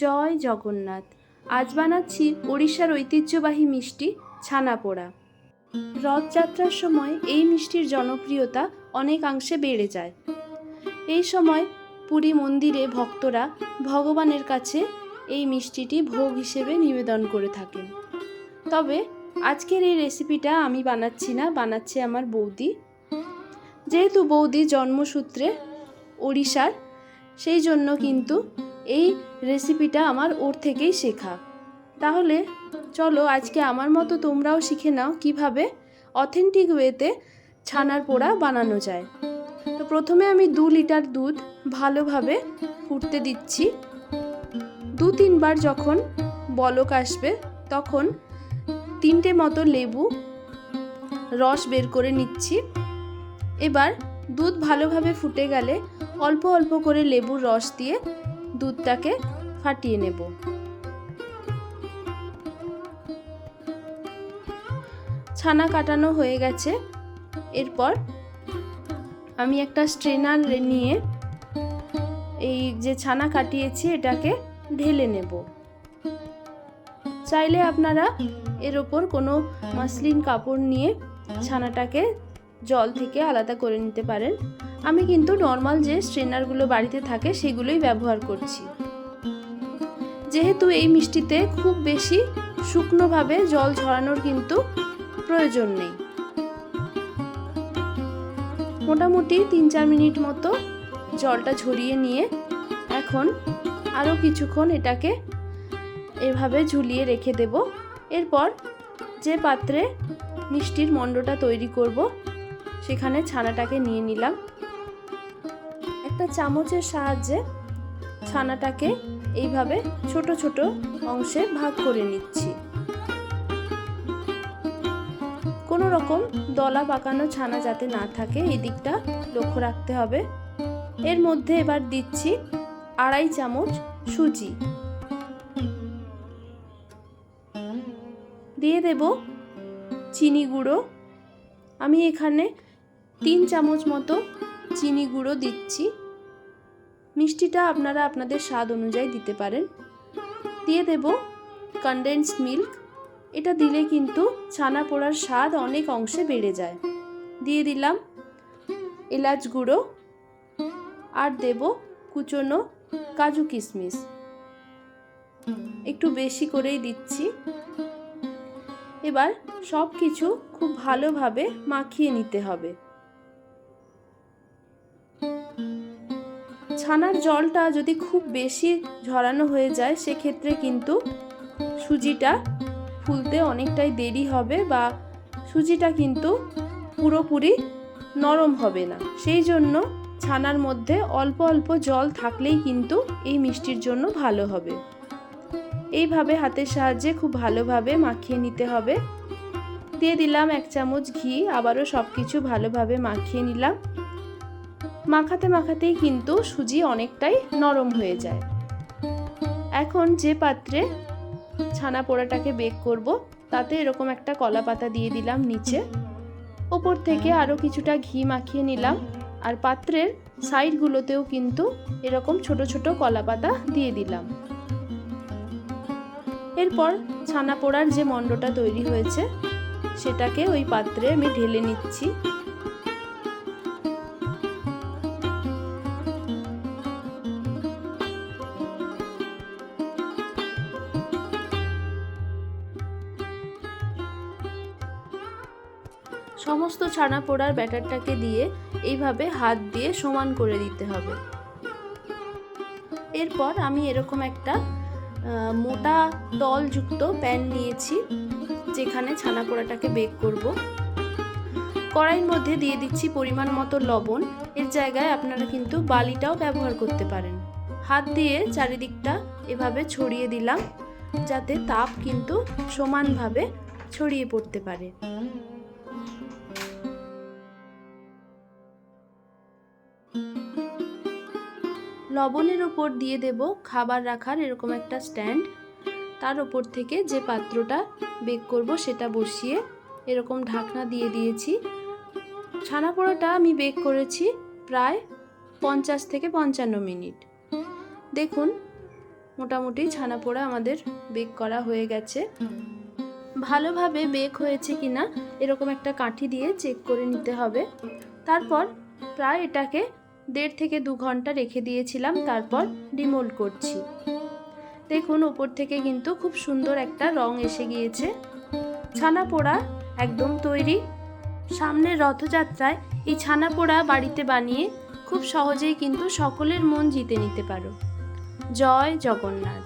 জয় জগন্নাথ। আজ বানাচ্ছি ওড়িশার ঐতিহ্যবাহী মিষ্টি ছানাপোড়া। রথযাত্রার সময় এই মিষ্টির জনপ্রিয়তা অনেকাংশে বেড়ে যায়। এই সময় পুরী মন্দিরে ভক্তরা ভগবানের কাছে এই মিষ্টিটি ভোগ হিসেবে নিবেদন করে থাকেন। তবে আজকের এই রেসিপিটা আমি বানাচ্ছি না, বানাচ্ছে আমার বৌদি। যেহেতু বৌদি জন্মসূত্রে ওড়িশার, সেই জন্য কিন্তু এই রেসিপিটা আমার ওর থেকেই শেখা। তাহলে চলো আজকে আমার মতো তোমরাও শিখে নাও কিভাবে অথেন্টিক ওয়েতে ছানার পোড়া বানানো যায়। তো প্রথমে আমি 2 লিটার দুধ ভালোভাবে ফুটতে দিচ্ছি। 2-3 বার যখন বলক আসবে তখন 3টে মতো লেবু রস বের করে নিচ্ছি। এবার দুধ ভালোভাবে ফুটে গেলে অল্প অল্প করে লেবুর রস দিয়ে দুধটাকে ফাটিয়ে নেব। ছানা কাটানো হয়ে গেছে। এরপর আমি একটা স্ট্রেনার নিয়ে এই যে ছানা কাটিয়েছি এটাকে ঢেলে নেব। চাইলে আপনারা এর ওপর কোনো মসলিন কাপড় নিয়ে ছানাটাকে জল থেকে আলাদা করে নিতে পারেন। আমি কিন্তু নর্মাল যে স্ট্রেনারগুলো বাড়িতে থাকে সেগুলোই ব্যবহার করছি। যেহেতু এই মিষ্টিতে খুব বেশি শুকনোভাবে জল ঝরানোর কিন্তু প্রয়োজন নেই। মোটামুটি 3-4 মিনিট মতো জলটা ঝরিয়ে নিয়ে এখন আরও কিছুক্ষণ এটাকে এভাবে ঝুলিয়ে রেখে দেব। এরপর যে পাত্রে মিষ্টির মণ্ডটা তৈরি করব সেখানে ছানাটাকে নিয়ে নিলাম। একটা চামচের সাহায্যে ছানাটাকে এইভাবে ছোট ছোট অংশে ভাগ করে নিচ্ছি। কোনো রকম দলা পাকানো ছানা যাতে না থাকে এই দিকটা লক্ষ্য রাখতে হবে। এর মধ্যে এবার দিচ্ছি 2.5 চামচ সুজি, দিয়ে দেব চিনি গুঁড়ো। আমি এখানে 3 চামচ মতো চিনি গুঁড়ো দিচ্ছি। মিষ্টিটা আপনারা আপনাদের স্বাদ অনুযায়ী দিতে পারেন। দিয়ে দেব কনডেন্সড মিল্ক। এটা দিলে কিন্তু ছানা পোড়ার স্বাদ অনেক অংশে বেড়ে যায়। দিয়ে দিলাম এলাচ গুঁড়ো আর দেব কুচনো কাজু কিশমিশ, একটু বেশি করেই দিচ্ছি। এবার সব কিছু খুব ভালোভাবে মাখিয়ে নিতে হবে। ছানার জলটা যদি খুব বেশি ঝরানো হয়ে যায় সেক্ষেত্রে কিন্তু সুজিটা ফুলতে অনেকটাই দেরি হবে বা সুজিটা কিন্তু পুরোপুরি নরম হবে না। সেই জন্য ছানার মধ্যে অল্প অল্প জল থাকলেই কিন্তু এই মিষ্টির জন্য ভালো হবে। এইভাবে হাতের সাহায্যে খুব ভালোভাবে মাখিয়ে নিতে হবে। দিয়ে দিলাম 1 চামচ ঘি, আবারও সব কিছু ভালোভাবে মাখিয়ে নিলাম। মাখাতে মাখাতেই কিন্তু সুজি অনেকটাই নরম হয়ে যায়। এখন যে পাত্রে ছানা পোড়াটাকে বেক করব তাতে এরকম একটা কলা পাতা দিয়ে দিলাম নিচে। ওপর থেকে আরও কিছুটা ঘি মাখিয়ে নিলাম আর পাত্রের সাইডগুলোতেও কিন্তু এরকম ছোট ছোট কলা পাতা দিয়ে দিলাম। এরপর ছানা পোড়ার যে মণ্ডটা তৈরি হয়েছে সেটাকে ওই পাত্রে আমি ঢেলে নিচ্ছি। সমস্ত ছানা পোড়ার ব্যাটারটাকে দিয়ে এইভাবে হাত দিয়ে সমান করে দিতে হবে। এরপর আমি এরকম একটা মোটা তলযুক্ত প্যান নিয়েছি যেখানে ছানা পোড়াটাকে বেক করব। কড়াইয়ের মধ্যে দিয়ে দিচ্ছি পরিমাণ মতো লবণ। এর জায়গায় আপনারা কিন্তু বালিটাও ব্যবহার করতে পারেন। হাত দিয়ে চারিদিকটা এভাবে ছড়িয়ে দিলাম যাতে তাপ কিন্তু সমানভাবে ছড়িয়ে পড়তে পারে। লবণের ওপর দিয়ে দেব খাবার রাখার এরকম একটা স্ট্যান্ড। তার ওপর থেকে যে পাত্রটা বেক করব সেটা বসিয়ে এরকম ঢাকনা দিয়ে দিয়েছি। ছানা পোড়াটা আমি বেক করেছি প্রায় 50 থেকে 55 মিনিট। দেখুন মোটামুটি ছানা পোড়া আমাদের বেক করা হয়ে গেছে। ভালোভাবে বেক হয়েছে কিনা এরকম একটা কাঠি দিয়ে চেক করে নিতে হবে। তারপর প্রায় এটাকে 1.5 থেকে 2 ঘন্টা রেখে দিয়েছিলাম, তারপর ডিমোল্ড করছি। দেখুন ওপর থেকে কিন্তু খুব সুন্দর একটা রং এসে গিয়েছে। ছানা পোড়া একদম তৈরি। সামনের রথযাত্রায় এই ছানা পোড়া বাড়িতে বানিয়ে খুব সহজেই কিন্তু সকলের মন জিতে নিতে পারো। জয় জগন্নাথ।